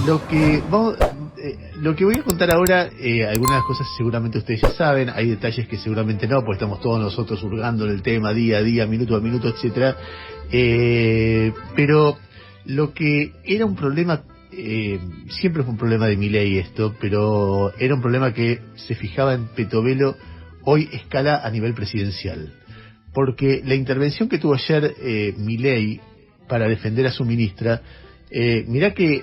lo que voy a contar ahora, algunas cosas seguramente ustedes ya saben, hay detalles que seguramente no, porque estamos todos nosotros hurgando en el tema día a día, minuto a minuto, etcétera. Pero lo que era un problema, siempre fue un problema de Milei esto, pero era un problema que se fijaba en Petovelo, hoy escala a nivel presidencial. Porque la intervención que tuvo ayer Milei para defender a su ministra, mirá que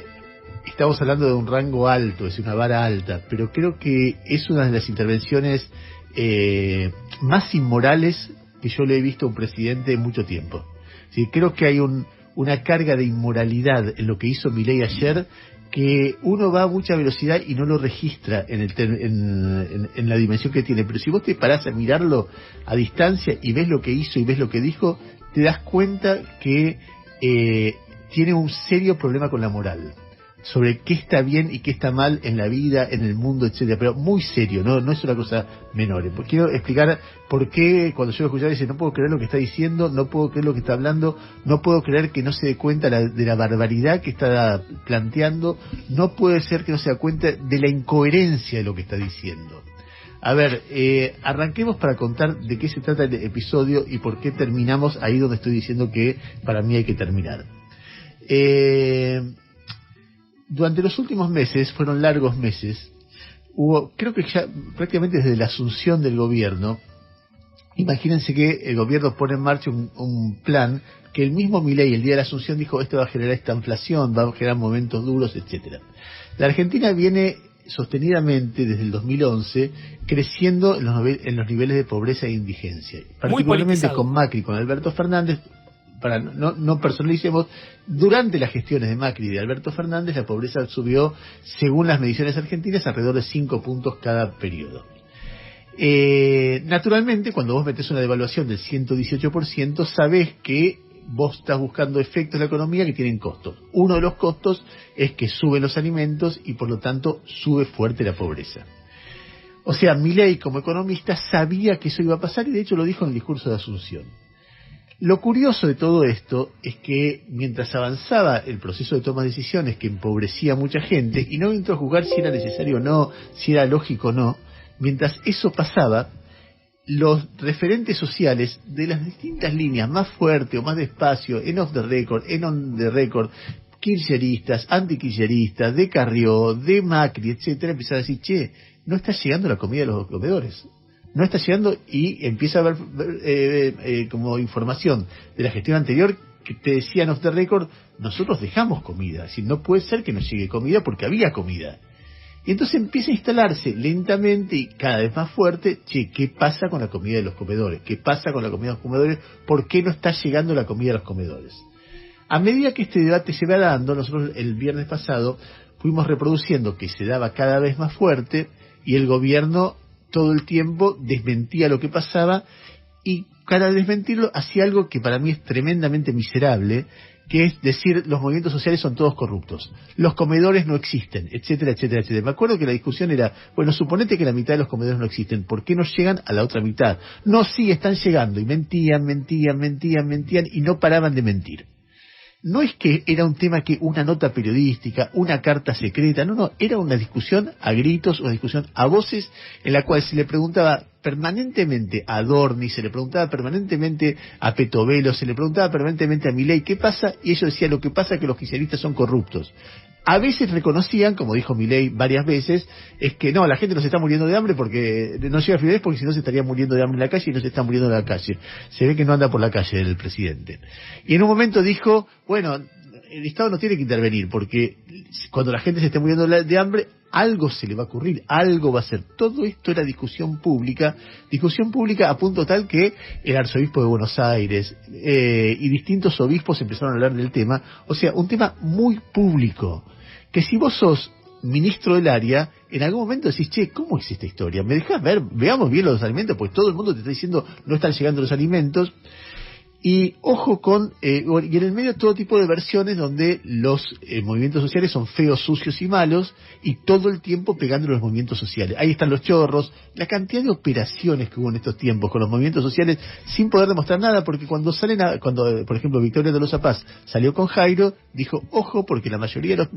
estamos hablando de un rango alto, es una vara alta, pero creo que es una de las intervenciones más inmorales que yo le he visto a un presidente en mucho tiempo. Sí, creo que hay una carga de inmoralidad en lo que hizo Milei ayer, que uno va a mucha velocidad y no lo registra en la dimensión que tiene. Pero si vos te parás a mirarlo a distancia y ves lo que hizo y ves lo que dijo, te das cuenta que tiene un serio problema con la moral, sobre qué está bien y qué está mal en la vida, en el mundo, etcétera, pero muy serio, no es una cosa menor. Quiero explicar por qué cuando yo lo escuchaba dice, no puedo creer lo que está diciendo, no puedo creer lo que está hablando, no puedo creer que no se dé cuenta de la barbaridad que está planteando, no puede ser que no se dé cuenta de la incoherencia de lo que está diciendo. A ver, arranquemos para contar de qué se trata el episodio y por qué terminamos ahí donde estoy diciendo que para mí hay que terminar. Durante los últimos meses, fueron largos meses, creo que ya prácticamente desde la asunción del gobierno, imagínense que el gobierno pone en marcha un plan que el mismo Milei el día de la asunción dijo, esto va a generar esta inflación, va a generar momentos duros, etcétera. La Argentina viene sostenidamente desde el 2011 creciendo en los niveles de pobreza e indigencia, particularmente con Macri, con Alberto Fernández. Para no personalicemos, durante las gestiones de Macri y de Alberto Fernández la pobreza subió, según las mediciones argentinas, alrededor de 5 puntos cada periodo. Naturalmente, cuando vos metés una devaluación del 118%, sabés que vos estás buscando efectos de la economía que tienen costos. Uno de los costos es que suben los alimentos y por lo tanto sube fuerte la pobreza. O sea, Milei como economista sabía que eso iba a pasar y de hecho lo dijo en el discurso de Asunción. Lo curioso de todo esto es que mientras avanzaba el proceso de toma de decisiones que empobrecía a mucha gente, y no entro a juzgar si era necesario o no, si era lógico o no, mientras eso pasaba, los referentes sociales de las distintas líneas, más fuerte o más despacio, en off the record, en on the record, kirchneristas, antikirchneristas, de Carrió, de Macri, etcétera, empezaron a decir, che, no está llegando la comida de los comedores. No está llegando, y empieza a haber como información de la gestión anterior que te decían off the record, nosotros dejamos comida, es decir, no puede ser que nos llegue comida porque había comida. Y entonces empieza a instalarse lentamente y cada vez más fuerte, che, ¿qué pasa con la comida de los comedores? ¿Qué pasa con la comida de los comedores? ¿Por qué no está llegando la comida a los comedores? A medida que este debate se va dando, nosotros el viernes pasado fuimos reproduciendo que se daba cada vez más fuerte y el gobierno todo el tiempo desmentía lo que pasaba y para desmentirlo hacía algo que para mí es tremendamente miserable, que es decir, los movimientos sociales son todos corruptos, los comedores no existen, etcétera, etcétera, etcétera. Me acuerdo que la discusión era, bueno, suponete que la mitad de los comedores no existen, ¿por qué no llegan a la otra mitad? No, sí, están llegando, y mentían, y no paraban de mentir. No es que era un tema que una nota periodística, una carta secreta, no, era una discusión a gritos, una discusión a voces, en la cual se le preguntaba permanentemente a Adorni, se le preguntaba permanentemente a Petovelo, se le preguntaba permanentemente a Milei, ¿qué pasa? Y ellos decían, lo que pasa es que los kirchneristas son corruptos. A veces reconocían, como dijo Milei varias veces, es que no, la gente no se está muriendo de hambre porque no llega a fin de mes, porque si no se estaría muriendo de hambre en la calle y no se está muriendo en la calle. Se ve que no anda por la calle el presidente. Y en un momento dijo, bueno, el Estado no tiene que intervenir porque cuando la gente se esté muriendo de hambre, algo se le va a ocurrir, algo va a hacer. Todo esto era discusión pública a punto tal que el arzobispo de Buenos Aires y distintos obispos empezaron a hablar del tema. O sea, un tema muy público, que si vos sos ministro del área, en algún momento decís, che, ¿cómo es esta historia? ¿Me dejás ver? Veamos bien los alimentos, pues todo el mundo te está diciendo no están llegando los alimentos. Y ojo con, y en el medio todo tipo de versiones donde los movimientos sociales son feos, sucios y malos, y todo el tiempo pegando los movimientos sociales. Ahí están los chorros, la cantidad de operaciones que hubo en estos tiempos con los movimientos sociales sin poder demostrar nada, porque cuando cuando por ejemplo Victoria Tolosa Paz salió con Jairo, dijo, ojo, porque la mayoría de los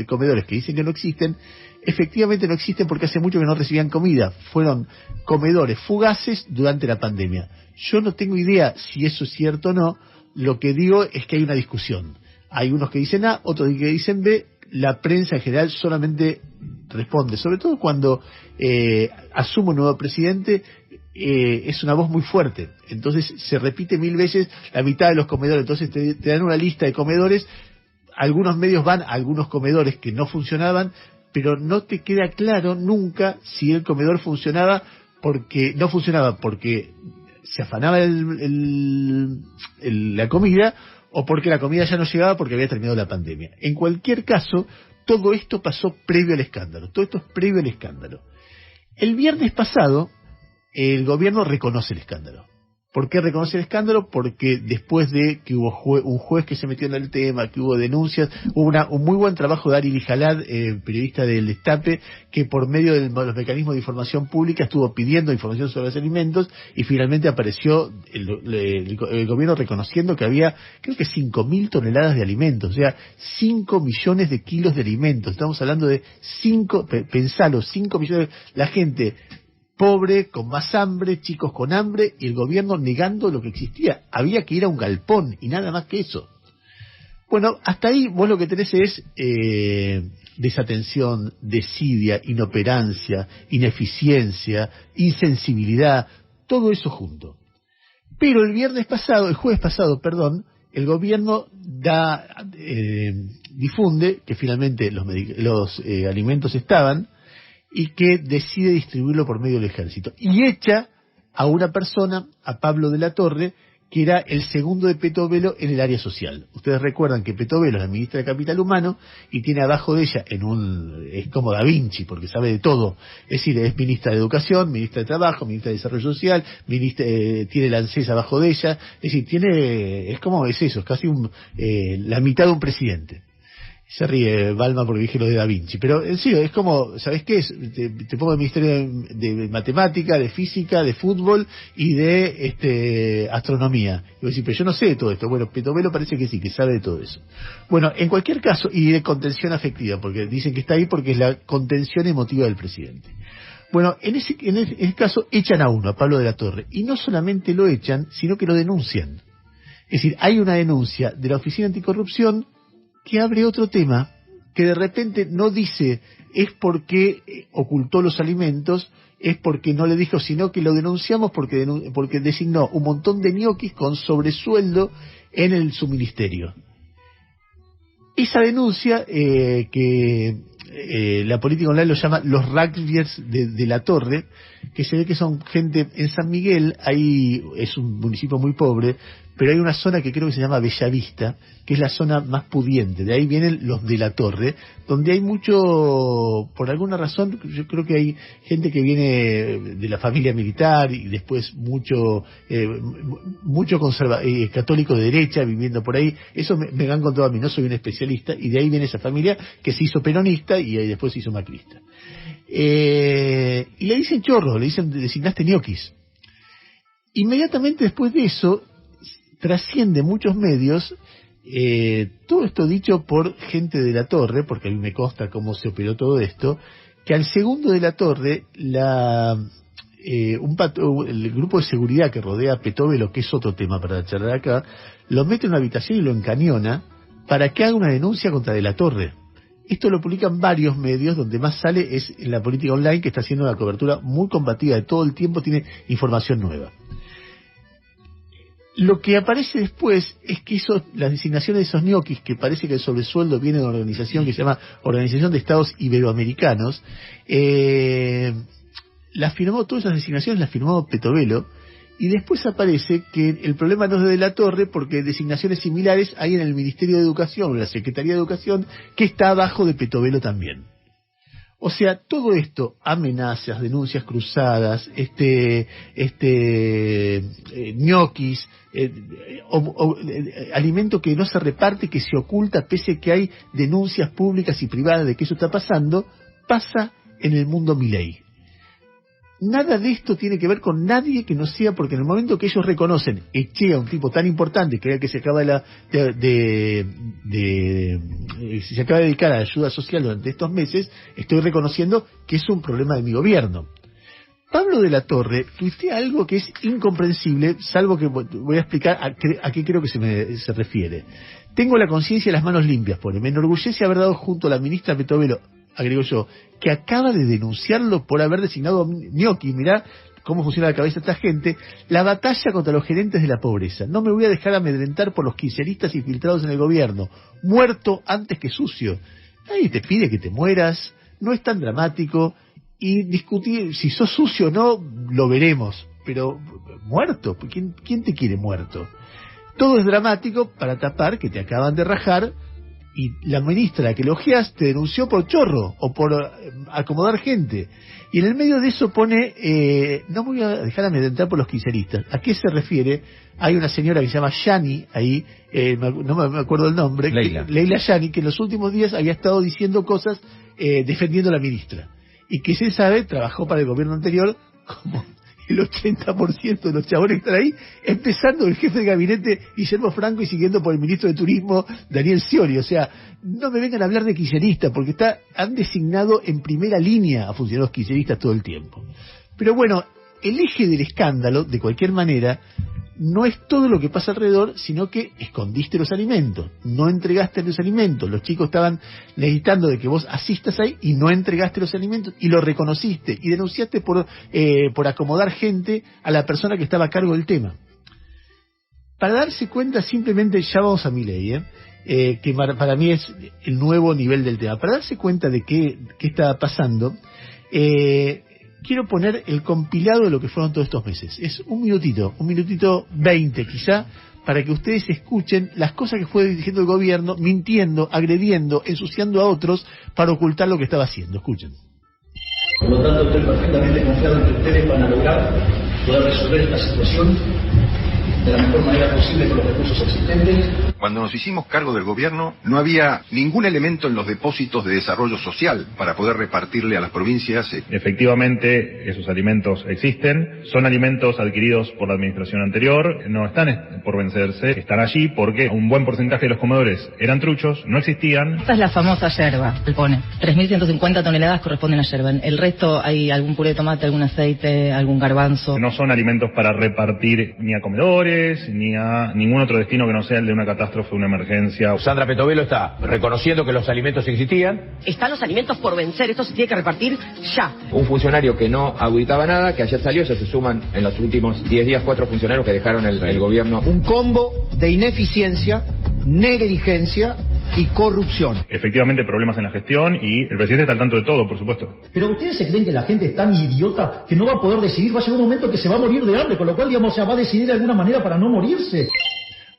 comedores que dicen que no existen, efectivamente no existen porque hace mucho que no recibían comida. Fueron comedores fugaces durante la pandemia. Yo no tengo idea si eso es cierto o no. Lo que digo es que hay una discusión. Hay unos que dicen A, otros que dicen B. La prensa en general solamente responde, sobre todo cuando asume un nuevo presidente, es una voz muy fuerte. Entonces se repite 1000 veces la mitad de los comedores. Entonces te dan una lista de comedores. Algunos medios van a algunos comedores que no funcionaban, pero no te queda claro nunca si el comedor funcionaba porque no funcionaba porque se afanaba la comida o porque la comida ya no llegaba porque había terminado la pandemia. En cualquier caso, todo esto pasó previo al escándalo. Todo esto es previo al escándalo. El viernes pasado, el gobierno reconoce el escándalo. ¿Por qué reconoce el escándalo? Porque después de que hubo un juez que se metió en el tema, que hubo denuncias, hubo un muy buen trabajo de Ari Lijalad, periodista del Destape, que por medio de los mecanismos de información pública estuvo pidiendo información sobre los alimentos y finalmente apareció el gobierno reconociendo que había, creo que 5.000 toneladas de alimentos, o sea, 5 millones de kilos de alimentos. Estamos hablando de 5 millones, la gente pobre, con más hambre, chicos con hambre, y el gobierno negando lo que existía. Había que ir a un galpón, y nada más que eso. Bueno, hasta ahí vos lo que tenés es desatención, desidia, inoperancia, ineficiencia, insensibilidad, todo eso junto. Pero el jueves pasado, el gobierno difunde que finalmente los alimentos estaban, y que decide distribuirlo por medio del ejército. Y echa a una persona, a Pablo de la Torre, que era el segundo de Petovelo en el área social. Ustedes recuerdan que Petovelo es la ministra de Capital Humano y tiene abajo de ella, es como Da Vinci, porque sabe de todo. Es decir, es ministra de Educación, ministra de Trabajo, ministra de Desarrollo Social, tiene el ANSES abajo de ella. Es decir, es casi la mitad de un presidente. Se ríe Balma porque dije lo de Da Vinci, pero en serio, es como, ¿sabés qué es? Te pongo el ministerio de matemática, de física, de fútbol y de astronomía. Y voy a decir, pero yo no sé de todo esto. Bueno, Petovelo parece que sí, que sabe de todo eso. Bueno, en cualquier caso, y de contención afectiva, porque dicen que está ahí porque es la contención emotiva del presidente. Bueno, en ese caso echan a uno, a Pablo de la Torre, y no solamente lo echan, sino que lo denuncian. Es decir, hay una denuncia de la Oficina Anticorrupción que abre otro tema, que de repente no dice es porque ocultó los alimentos, es porque no le dijo, sino que lo denunciamos porque designó un montón de ñoquis con sobresueldo en su ministerio. Esa denuncia, que la política online lo llama los rugbyers de la Torre, que se ve que son gente en San Miguel, ahí es un municipio muy pobre, pero hay una zona que creo que se llama Bellavista, que es la zona más pudiente. De ahí vienen los de la Torre, donde hay mucho, por alguna razón, yo creo que hay gente que viene de la familia militar y después mucho católico de derecha viviendo por ahí. Eso me han contado a mí, no soy un especialista, y de ahí viene esa familia que se hizo peronista y después se hizo macrista. Y le dicen chorro, le dicen designaste ñoquis. Inmediatamente después de eso trasciende muchos medios, todo esto dicho por gente de la Torre, porque a mí me consta cómo se operó todo esto, que al segundo de la Torre, el grupo de seguridad que rodea a Petovelo, que es otro tema para charlar acá, lo mete en una habitación y lo encañona para que haga una denuncia contra de la Torre. Esto lo publican varios medios, donde más sale es en la política online, que está haciendo una cobertura muy combativa de todo el tiempo, tiene información nueva. Lo que aparece después es que las designaciones de esos ñoquis, que parece que el sobresueldo viene de una organización que se llama Organización de Estados Iberoamericanos, todas esas designaciones las firmó Petovelo, y después aparece que el problema no es de la Torre, porque designaciones similares hay en el Ministerio de Educación, o la Secretaría de Educación, que está abajo de Petovelo también. O sea, todo esto, amenazas, denuncias cruzadas, ñoquis, alimento que no se reparte, que se oculta pese a que hay denuncias públicas y privadas de que eso está pasando, pasa en el mundo Milei. Nada de esto tiene que ver con nadie que no sea, porque en el momento que ellos reconocen, eché a un tipo tan importante, que era el que se acaba se acaba de dedicar a la ayuda social durante estos meses, estoy reconociendo que es un problema de mi gobierno. Pablo de la Torre tuitea algo que es incomprensible, salvo que voy a explicar a qué creo que se refiere. Tengo la conciencia y las manos limpias, pone. Me enorgullece haber dado junto a la ministra Petovelo, agrego yo, que acaba de denunciarlo por haber designado ñoqui. Mirá cómo funciona la cabeza de esta gente, la batalla contra los gerentes de la pobreza. No me voy a dejar amedrentar por los kirchneristas infiltrados en el gobierno. Muerto antes que sucio. Nadie te pide que te mueras, no es tan dramático, y discutir si sos sucio o no, lo veremos. Pero muerto, ¿quién te quiere muerto? Todo es dramático para tapar que te acaban de rajar, y la ministra que elogias te denunció por chorro o por acomodar gente. Y en el medio de eso pone, no voy a dejar amedrentar por los kirchneristas. ¿A qué se refiere? Hay una señora que se llama Yani, ahí, no me acuerdo el nombre, Leila Yani, que en los últimos días había estado diciendo cosas defendiendo a la ministra. Y que se sabe, trabajó para el gobierno anterior como el 80% de los chabones que están ahí, empezando el jefe de gabinete Guillermo Franco y siguiendo por el ministro de Turismo Daniel Scioli. O sea, no me vengan a hablar de kirchneristas, porque han designado en primera línea a funcionarios kirchneristas todo el tiempo. Pero bueno, el eje del escándalo, de cualquier manera, no es todo lo que pasa alrededor, sino que escondiste los alimentos, no entregaste los alimentos, los chicos estaban necesitando de que vos asistas ahí y no entregaste los alimentos y lo reconociste y denunciaste por acomodar gente a la persona que estaba a cargo del tema. Para darse cuenta, simplemente, ya vamos a Milei, que para mí es el nuevo nivel del tema. Para darse cuenta de qué está pasando, quiero poner el compilado de lo que fueron todos estos meses. Es un minutito 20 quizá, para que ustedes escuchen las cosas que fue diciendo el gobierno, mintiendo, agrediendo, ensuciando a otros para ocultar lo que estaba haciendo. Escuchen. Por lo tanto, estoy perfectamente confiado en que ustedes van a lograr poder resolver esta situación de la mejor manera posible con los recursos existentes. Cuando nos hicimos cargo del gobierno, no había ningún elemento en los depósitos de desarrollo social para poder repartirle a las provincias. Efectivamente, esos alimentos existen, son alimentos adquiridos por la administración anterior, no están por vencerse, están allí porque un buen porcentaje de los comedores eran truchos, no existían. Esta es la famosa yerba, él pone. 3.150 toneladas corresponden a yerba. El resto hay algún puré de tomate, algún aceite, algún garbanzo. No son alimentos para repartir ni a comedores, ni a ningún otro destino que no sea el de una catástrofe, una emergencia. Sandra Petovelo está reconociendo que los alimentos existían. Están los alimentos por vencer, esto se tiene que repartir ya. Un funcionario que no auditaba nada, que ayer salió, ya se suman en los últimos 10 días 4 funcionarios que dejaron el gobierno. Un combo de ineficiencia, negligencia y corrupción. Efectivamente, problemas en la gestión y el presidente está al tanto de todo, por supuesto. Pero ustedes se creen que la gente es tan idiota que no va a poder decidir, va a llegar un momento que se va a morir de hambre, con lo cual, digamos, va a decidir de alguna manera para no morirse.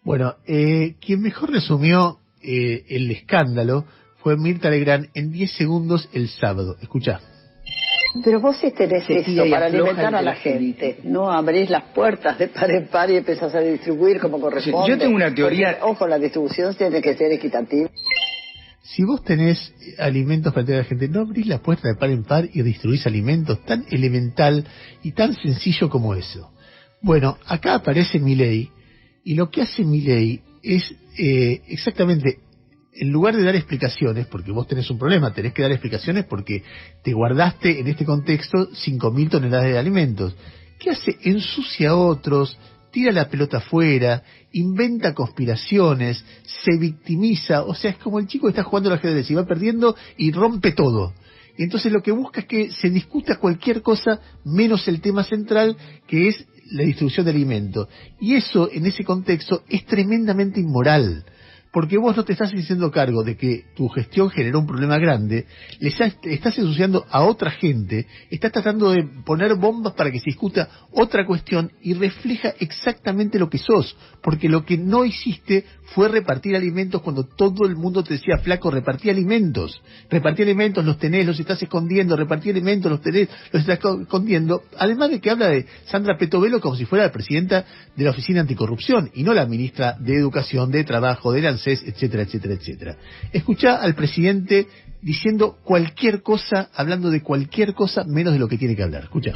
Bueno, quien mejor resumió el escándalo fue Mirta Legrand en 10 segundos el sábado. Escuchá. Pero vos tenés esto para alimentar a la gente. No abrís las puertas de par en par y empezás a distribuir como corresponde. Yo tengo una teoría. Porque, ojo, la distribución tiene que ser equitativa. Si vos tenés alimentos para entregar a la gente, no abrís la puerta de par en par y distribuís alimentos, tan elemental y tan sencillo como eso. Bueno, acá aparece Milei, y lo que hace Milei es exactamente, en lugar de dar explicaciones, porque vos tenés un problema, tenés que dar explicaciones porque te guardaste en este contexto 5.000 toneladas de alimentos. ¿Qué hace? Ensucia a otros, tira la pelota afuera, inventa conspiraciones, se victimiza. O sea, es como el chico que está jugando al ajedrez y va perdiendo y rompe todo. Y entonces lo que busca es que se discuta cualquier cosa menos el tema central, que es la distribución de alimentos. Y eso, en ese contexto, es tremendamente inmoral. Porque vos no te estás haciendo cargo de que tu gestión generó un problema grande, estás ensuciando a otra gente, estás tratando de poner bombas para que se discuta otra cuestión y refleja exactamente lo que sos, porque lo que no hiciste fue repartir alimentos cuando todo el mundo te decía, flaco, repartí alimentos, los tenés, los estás escondiendo, repartí alimentos, los tenés, los estás escondiendo. Además de que habla de Sandra Petovelo como si fuera la presidenta de la Oficina Anticorrupción y no la ministra de Educación, de Trabajo, del ANSES, etcétera, etcétera, etcétera. Escuchá al presidente diciendo cualquier cosa, hablando de cualquier cosa menos de lo que tiene que hablar. Escuchá.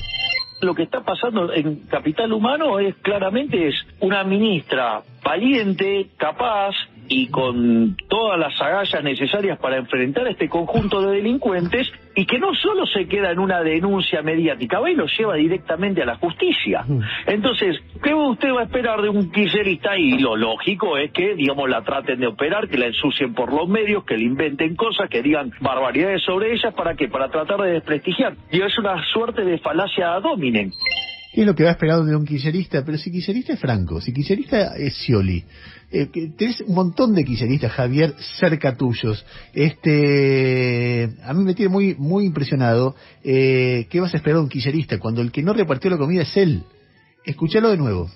Lo que está pasando en Capital Humano es claramente una ministra valiente, capaz y con todas las agallas necesarias para enfrentar a este conjunto de delincuentes y que no solo se queda en una denuncia mediática, va y lo lleva directamente a la justicia. Entonces, ¿qué usted va a esperar de un kirchnerista? Y lo lógico es que, digamos, la traten de operar, que la ensucien por los medios, que le inventen cosas, que digan barbaridades sobre ella, ¿para qué? Para tratar de desprestigiar. Y es una suerte de falacia ad hominem. ¿Qué es lo que va a esperar de un kirchnerista? Pero si kirchnerista es Franco, si kirchnerista es Scioli, tenés un montón de kirchneristas, Javier, cerca tuyos. A mí me tiene muy impresionado. ¿Qué vas a esperar de un kirchnerista cuando el que no repartió la comida es él? Escuchalo de nuevo.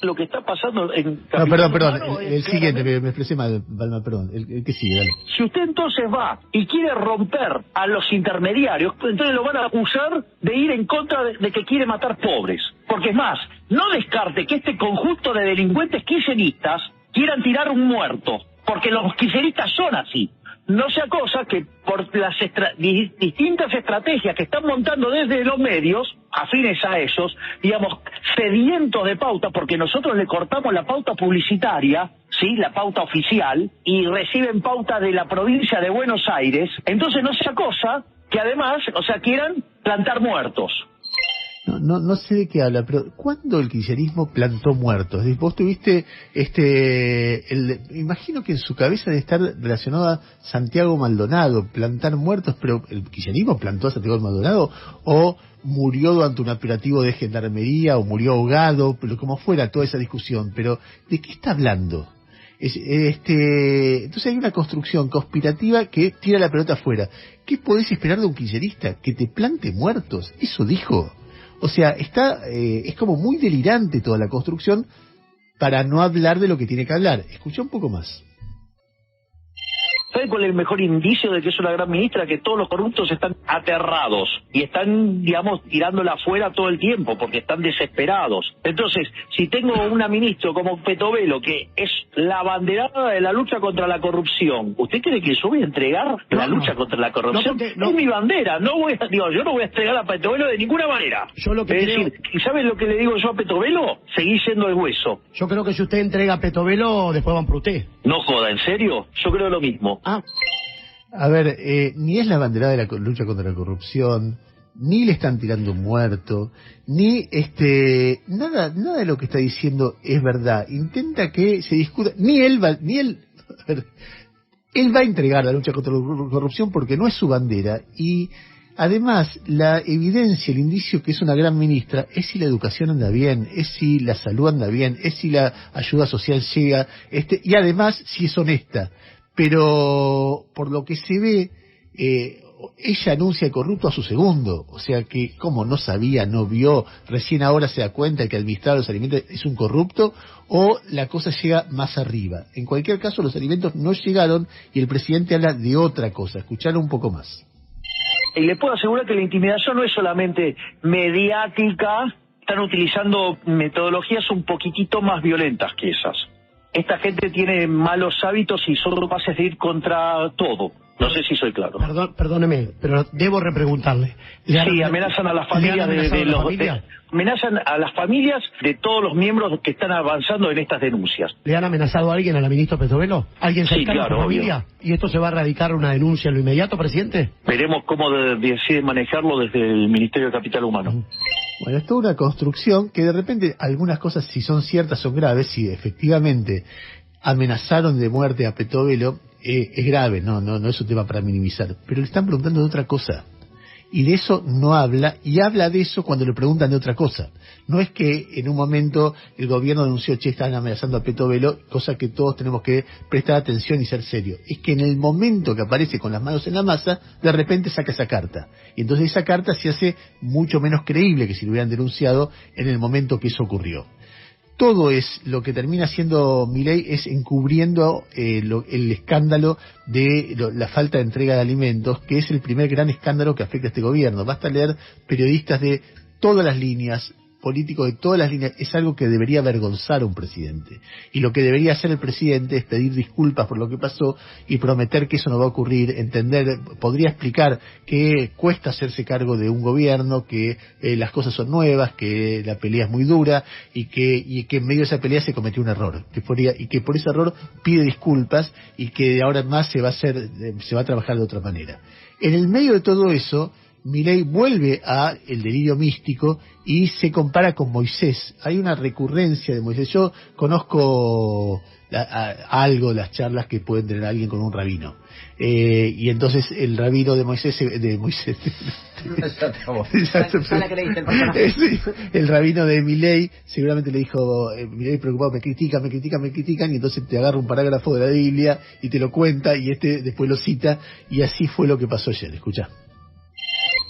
Lo que está pasando en Capital perdón, el siguiente, me expresé mal, Balma, perdón, el que sigue, dale. Si usted entonces va y quiere romper a los intermediarios, entonces lo van a acusar de ir en contra de que quiere matar pobres. Porque es más, no descarte que este conjunto de delincuentes kirchneristas quieran tirar un muerto, porque los kirchneristas son así. No sea cosa que por las distintas estrategias que están montando desde los medios, afines a esos, digamos, sedientos de pauta, porque nosotros le cortamos la pauta publicitaria, sí, la pauta oficial, y reciben pauta de la provincia de Buenos Aires, entonces no sea cosa que además, quieran plantar muertos. No sé de qué habla, pero ¿cuándo el kirchnerismo plantó muertos? Vos tuviste, imagino que en su cabeza debe estar relacionado a Santiago Maldonado, plantar muertos, pero ¿el kirchnerismo plantó a Santiago Maldonado o murió durante un operativo de gendarmería o murió ahogado, pero como fuera toda esa discusión? Pero ¿de qué está hablando? Entonces hay una construcción conspirativa que tira la pelota afuera. ¿Qué podés esperar de un kirchnerista? Que te plante muertos. Eso dijo. O sea, es como muy delirante toda la construcción para no hablar de lo que tiene que hablar. Escucha un poco más. ¿Sabe cuál es el mejor indicio de que es una gran ministra? Que todos los corruptos están aterrados y están, digamos, tirándola afuera todo el tiempo porque están desesperados. Entonces, si tengo una ministra como Petovelo, que es la abanderada de la lucha contra la corrupción, ¿usted cree que yo voy a entregar la lucha contra la corrupción? Es mi bandera, yo no voy a entregar a Petovelo de ninguna manera. Yo lo que decir, ¿y sabes lo que le digo yo a Petovelo? Seguí siendo el hueso. Yo creo que si usted entrega a Petovelo, después van por usted. No joda, ¿en serio? Yo creo lo mismo. A ver, ni es la bandera de la lucha contra la corrupción, ni le están tirando un muerto, ni nada de lo que está diciendo es verdad. Intenta que se discuta, él va a entregar la lucha contra la corrupción porque no es su bandera. Y además, la evidencia, el indicio que es una gran ministra es si la educación anda bien, es si la salud anda bien, es si la ayuda social llega, y además si es honesta. Pero por lo que se ve, ella anuncia corrupto a su segundo, o sea que como no sabía, no vio, recién ahora se da cuenta que administrar los alimentos es un corrupto, o la cosa llega más arriba. En cualquier caso, los alimentos no llegaron y el presidente habla de otra cosa. Escuchalo un poco más. Y le puedo asegurar que la intimidación no es solamente mediática, están utilizando metodologías un poquitito más violentas que esas. Esta gente tiene malos hábitos y son capaces de ir contra todo. No sé si soy claro. Perdóneme, pero debo repreguntarle. Sí, amenazan a las familias amenazan a las familias de todos los miembros que están avanzando en estas denuncias. ¿Le han amenazado a alguien a la ministra Petovelo? ¿Alguien cercano a su familia? Obvio. ¿Y esto se va a radicar una denuncia en lo inmediato, presidente? Veremos cómo decide manejarlo desde el Ministerio de Capital Humano. Bueno, es toda una construcción que de repente algunas cosas, si son ciertas, son graves. Si efectivamente amenazaron de muerte a Petovelo, es grave, no es un tema para minimizar. Pero le están preguntando de otra cosa. Y de eso no habla, y habla de eso cuando le preguntan de otra cosa. No es que en un momento el gobierno denunció, están amenazando a Petovelo, cosa que todos tenemos que prestar atención y ser serios. Es que en el momento que aparece con las manos en la masa, de repente saca esa carta. Y entonces esa carta se hace mucho menos creíble que si lo hubieran denunciado en el momento que eso ocurrió. todo es lo que termina haciendo Milei es encubriendo el escándalo de la falta de entrega de alimentos, que es el primer gran escándalo que afecta a este gobierno. Basta leer periodistas de todas las líneas, políticos de todas las líneas. Es algo que debería avergonzar a un presidente, y lo que debería hacer el presidente es pedir disculpas por lo que pasó y prometer que eso no va a ocurrir, podría explicar que cuesta hacerse cargo de un gobierno, que las cosas son nuevas, que la pelea es muy dura y que en medio de esa pelea se cometió un error, y que por ese error pide disculpas, y que de ahora en más se va a trabajar de otra manera. En el medio de todo eso, Milei vuelve a el delirio místico y se compara con Moisés. Hay una recurrencia de Moisés. Yo conozco algo las charlas que pueden tener alguien con un rabino. Y entonces el rabino de Moisés el rabino de Milei seguramente le dijo, Milei preocupado, me critican, y entonces te agarra un parágrafo de la Biblia y te lo cuenta, y después lo cita, y así fue lo que pasó ayer. Escuchá.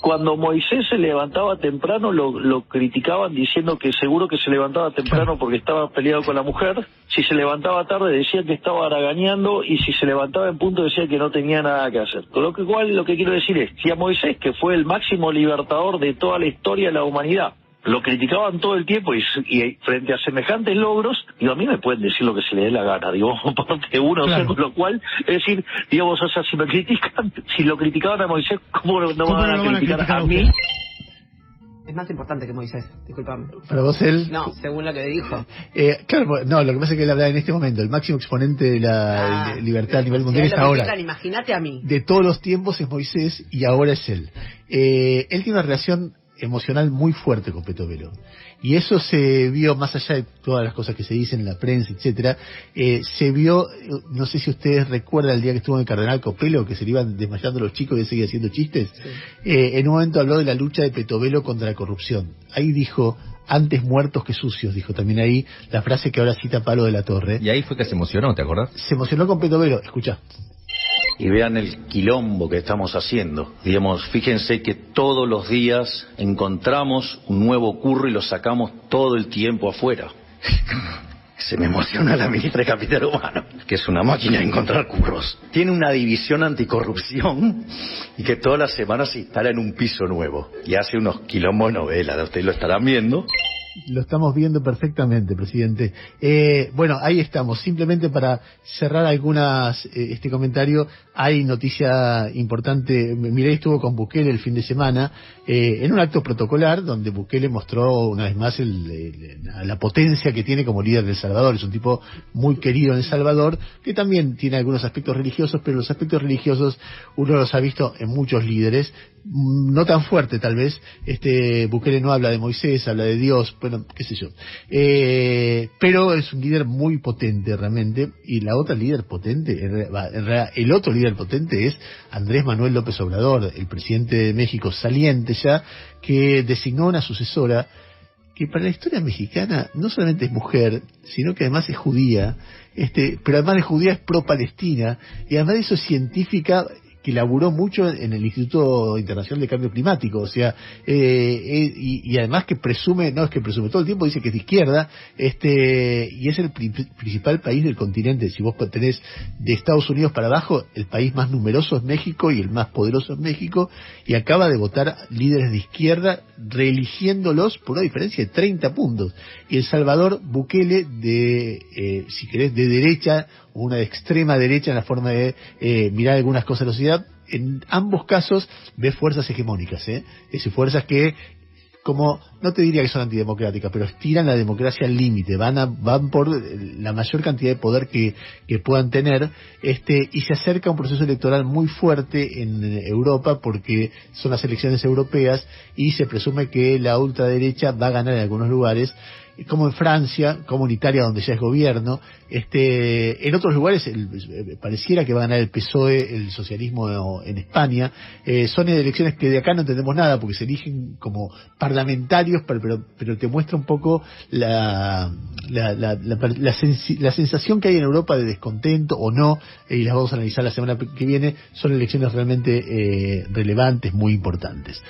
Cuando Moisés se levantaba temprano lo criticaban diciendo que seguro que se levantaba temprano porque estaba peleado con la mujer. Si se levantaba tarde decían que estaba haraganeando, y si se levantaba en punto decía que no tenía nada que hacer. Con lo cual lo que quiero decir es, si a Moisés, que fue el máximo libertador de toda la historia de la humanidad, lo criticaban todo el tiempo, y frente a semejantes logros, a mí me pueden decir lo que se le dé la gana, parte uno, claro. O sea, con lo cual, es decir, o sea, si me critican, si lo criticaban a Moisés, ¿cómo no van a criticar a mí? Es más importante que Moisés, discúlpame. ¿Para vos él? No, según lo que dijo. Claro, no, lo que pasa es que él habla en este momento, el máximo exponente de la libertad a nivel mundial es ahora. Imagínate a mí. De todos los tiempos es Moisés, y ahora es él. Él tiene una relación emocional muy fuerte con Petovelo, y eso se vio más allá de todas las cosas que se dicen en la prensa, etcétera. Se vio, no sé si ustedes recuerdan el día que estuvo en el Cardenal Copelo, que se le iban desmayando los chicos y él seguía haciendo chistes. Sí. En un momento habló de la lucha de Petovelo contra la corrupción. Ahí dijo, antes muertos que sucios, dijo también ahí, la frase que ahora cita Palo de la Torre. Y ahí fue que se emocionó, ¿te acordás? Se emocionó con Petovelo, escuchá. Y vean el quilombo que estamos haciendo. Digamos, fíjense que todos los días encontramos un nuevo curro y lo sacamos todo el tiempo afuera. Se me emociona la ministra de Capital Humano, que es una máquina de encontrar curros. Tiene una división anticorrupción y que todas las semanas se instala en un piso nuevo. Y hace unos quilombos de novela, ustedes lo estarán viendo. Lo estamos viendo perfectamente, presidente. Bueno, ahí estamos. Simplemente para cerrar este comentario, hay noticia importante. Milei estuvo con Bukele el fin de semana en un acto protocolar donde Bukele mostró una vez más la potencia que tiene como líder de El Salvador. Es un tipo muy querido en El Salvador, que también tiene algunos aspectos religiosos, pero los aspectos religiosos uno los ha visto en muchos líderes. No tan fuerte tal vez. Bukele no habla de Moisés, habla de Dios, bueno, qué sé yo, pero es un líder muy potente realmente. Y la otra líder potente, en realidad, el otro líder potente es Andrés Manuel López Obrador, el presidente de México saliente ya, que designó una sucesora que para la historia mexicana no solamente es mujer, sino que además es judía, pero además de judía es pro-palestina, y además de eso es científica, que laburó mucho en el Instituto Internacional de Cambio Climático, o sea, y además que presume todo el tiempo dice que es de izquierda, y es el principal país del continente. Si vos tenés de Estados Unidos para abajo, el país más numeroso es México y el más poderoso es México, y acaba de votar líderes de izquierda, reeligiéndolos por una diferencia de 30 puntos. Y El Salvador, Bukele, si querés, de derecha, o una de extrema derecha en la forma de mirar algunas cosas de la sociedad. En ambos casos ve fuerzas hegemónicas, fuerzas que, como, no te diría que son antidemocráticas, pero estiran la democracia al límite, van por la mayor cantidad de poder que puedan tener, y se acerca un proceso electoral muy fuerte en Europa, porque son las elecciones europeas y se presume que la ultraderecha va a ganar en algunos lugares, como en Francia, como en Italia, donde ya es gobierno. En otros lugares pareciera que va a ganar el PSOE, el socialismo en España. Son elecciones que de acá no entendemos nada, porque se eligen como parlamentarios, pero te muestra un poco la sensación que hay en Europa de descontento o no, y las vamos a analizar la semana que viene. Son elecciones realmente relevantes, muy importantes.